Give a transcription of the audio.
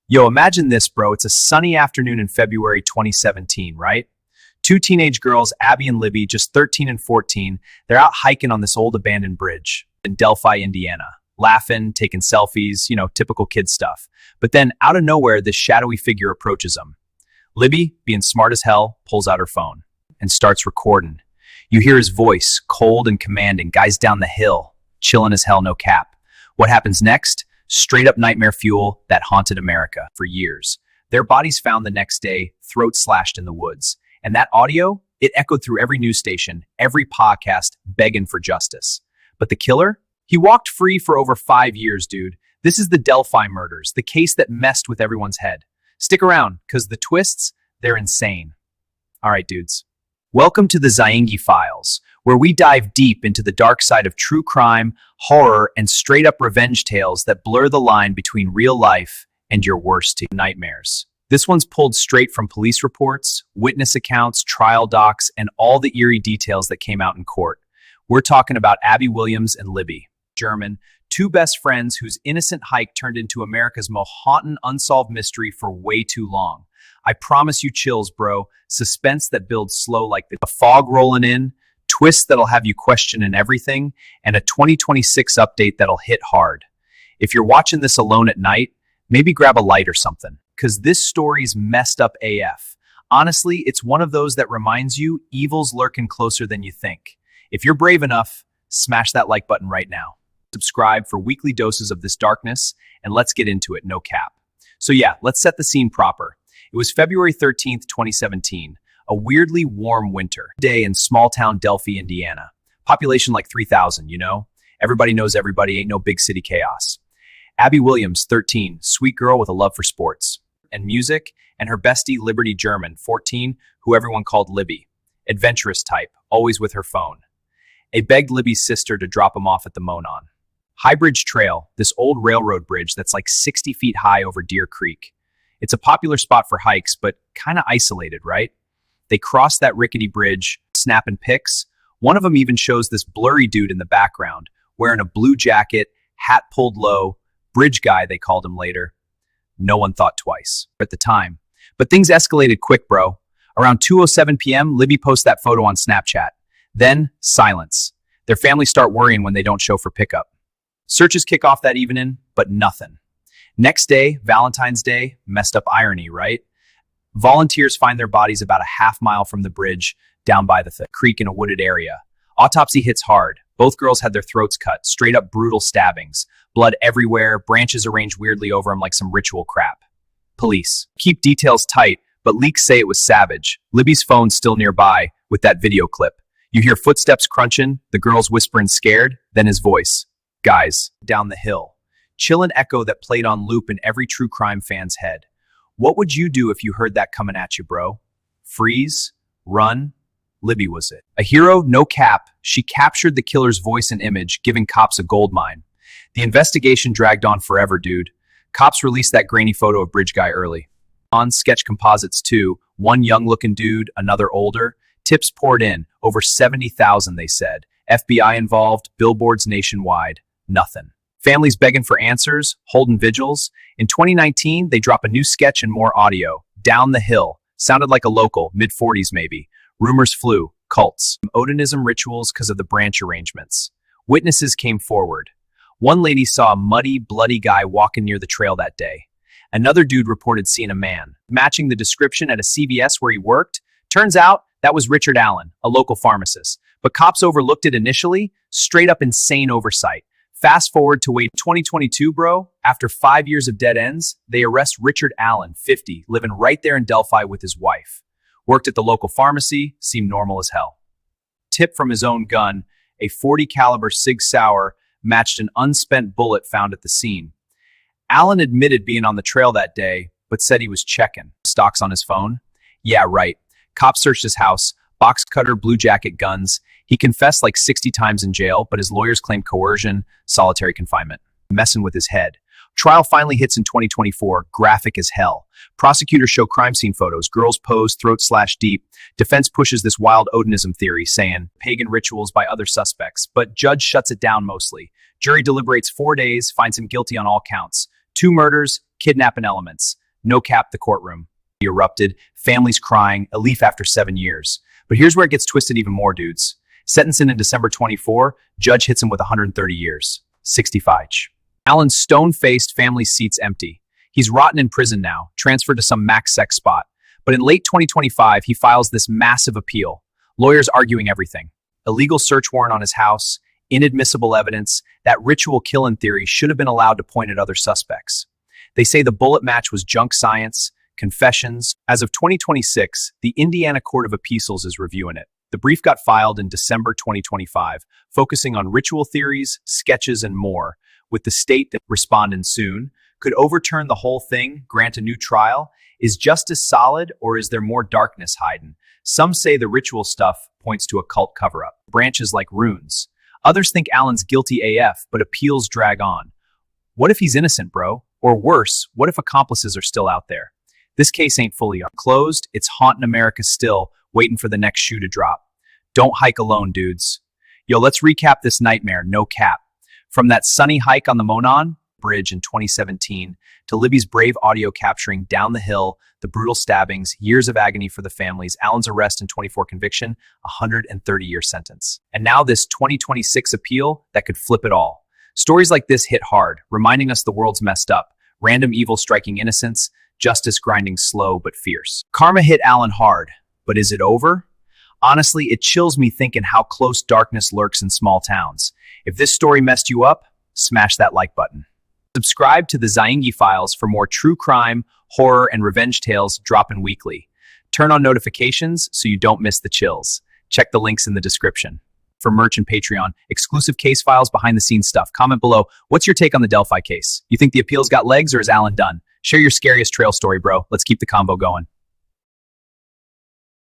Yo, imagine this, bro. It's a sunny afternoon in February 2017, right? Two teenage girls, Abby and Libby, just 13 and 14, they're out hiking on this old abandoned bridge in Delphi, Indiana, laughing, taking selfies, typical kid stuff. But then, out of nowhere, this shadowy figure approaches them. Libby, being smart as hell, pulls out her phone and starts recording. You hear his voice, cold and commanding, guys down the hill, chilling as hell, no cap. What happens next? Straight up nightmare fuel that haunted America for years. Their bodies found the next day, throats slashed in the woods. And that audio, it echoed through every news station, every podcast, begging for justice. But the killer? He walked free for over 5 years, dude. This is the Delphi Murders, the case that messed with everyone's head. Stick around, because the twists, they're insane. All right, dudes. Welcome to the Zaingi Files, where we dive deep into the dark side of true crime, horror, and straight-up revenge tales that blur the line between real life and your worst nightmares. This one's pulled straight from police reports, witness accounts, trial docs, and all the eerie details that came out in court. We're talking about Abby Williams and Libby, German, two best friends whose innocent hike turned into America's most haunting unsolved mystery for way too long. I promise you chills, bro. Suspense that builds slow like the fog rolling in, twists that'll have you questioning everything, and a 2026 update that'll hit hard. If you're watching this alone at night, maybe grab a light or something, because this story's messed up AF. Honestly, it's one of those that reminds you evil's lurking closer than you think. If you're brave enough, smash that like button right now. Subscribe for weekly doses of this darkness, and let's get into it, no cap. So yeah, let's set the scene proper. It was February 13th, 2017, a weirdly warm winter day in small-town Delphi, Indiana. Population like 3,000, Everybody knows everybody, ain't no big city chaos. Abby Williams, 13, sweet girl with a love for sports and music, and her bestie, Liberty German, 14, who everyone called Libby. Adventurous type, always with her phone. They begged Libby's sister to drop him off at the Monon High Bridge Trail, this old railroad bridge that's like 60 feet high over Deer Creek. It's a popular spot for hikes, but kind of isolated, right? They cross that rickety bridge, snapping pics. One of them even shows this blurry dude in the background, wearing a blue jacket, hat pulled low, bridge guy, they called him later. No one thought twice at the time. But things escalated quick, bro. Around 2:07 p.m., Libby posts that photo on Snapchat. Then, silence. Their families start worrying when they don't show for pickup. Searches kick off that evening, but nothing. Next day, Valentine's Day, messed up irony, right? Volunteers find their bodies about a half mile from the bridge, down by the creek in a wooded area. Autopsy hits hard. Both girls had their throats cut, straight up brutal stabbings. Blood everywhere, branches arranged weirdly over them like some ritual crap. Police keep details tight, but leaks say it was savage. Libby's phone's still nearby with that video clip. You hear footsteps crunching, the girls whispering scared, then his voice. Guys, down the hill. Chill and echo that played on loop in every true crime fan's head. What would you do if you heard that coming at you, bro? Freeze? Run? Libby was it. A hero, no cap, she captured the killer's voice and image, giving cops a goldmine. The investigation dragged on forever, dude. Cops released that grainy photo of Bridge Guy early. On sketch composites too, one young-looking dude, another older. Tips poured in, over 70,000 they said. FBI involved, billboards nationwide. Nothing. Families begging for answers, holding vigils. In 2019, they drop a new sketch and more audio. Down the hill. Sounded like a local, mid-40s maybe. Rumors flew. Cults. Odinism rituals because of the branch arrangements. Witnesses came forward. One lady saw a muddy, bloody guy walking near the trail that day. Another dude reported seeing a man, matching the description at a CVS where he worked. Turns out, that was Richard Allen, a local pharmacist. But cops overlooked it initially. Straight up insane oversight. Fast forward to 2022, bro. After 5 years of dead ends, they arrest Richard Allen, 50, living right there in Delphi with his wife. Worked at the local pharmacy, seemed normal as hell. Tip from his own gun, a .40 caliber Sig Sauer matched an unspent bullet found at the scene. Allen admitted being on the trail that day, but said he was checking. Stocks on his phone? Yeah, right. Cops searched his house, box cutter, blue jacket, guns. He confessed like 60 times in jail, but his lawyers claimed coercion, solitary confinement. Messing with his head. Trial finally hits in 2024, graphic as hell. Prosecutors show crime scene photos, girls pose, throat slashed deep. Defense pushes this wild Odinism theory, saying pagan rituals by other suspects, but judge shuts it down mostly. Jury deliberates 4 days, finds him guilty on all counts. 2 murders, kidnapping elements. No cap the courtroom. Erupted, families crying, a leaf after 7 years. But here's where it gets twisted even more, dudes. Sentencing in December 24, judge hits him with 130 years. 65. Alan's stone-faced family seat's empty. He's rotten in prison now, transferred to some max sex spot. But in late 2025, he files this massive appeal. Lawyers arguing everything. Illegal search warrant on his house, inadmissible evidence, that ritual kill-in theory should have been allowed to point at other suspects. They say the bullet match was junk science, confessions. As of 2026, the Indiana Court of Appeals is reviewing it. The brief got filed in December 2025, focusing on ritual theories, sketches, and more, with the state that responding soon could overturn the whole thing, grant a new trial. Is justice solid, or is there more darkness hiding? Some say the ritual stuff points to a cult cover-up, branches like runes. Others think Alan's guilty AF, but appeals drag on. What if he's innocent, bro? Or worse, what if accomplices are still out there? This case ain't fully closed. It's haunting America still, waiting for the next shoe to drop. Don't hike alone, dudes. Yo, let's recap this nightmare, no cap. From that sunny hike on the Monon Bridge in 2017 to Libby's brave audio capturing down the hill, the brutal stabbings, years of agony for the families, Alan's arrest and 24 conviction, 130-year sentence. And now this 2026 appeal that could flip it all. Stories like this hit hard, reminding us the world's messed up. Random evil striking innocence, justice grinding slow but fierce. Karma hit Alan hard, but is it over? Honestly, it chills me thinking how close darkness lurks in small towns. If this story messed you up, smash that like button. Subscribe to the Zaingi Files for more true crime, horror, and revenge tales dropping weekly. Turn on notifications so you don't miss the chills. Check the links in the description. For merch and Patreon, exclusive case files, behind-the-scenes stuff. Comment below, what's your take on the Delphi case? You think the appeals got legs, or is Alan done? Share your scariest trail story, bro. Let's keep the combo going.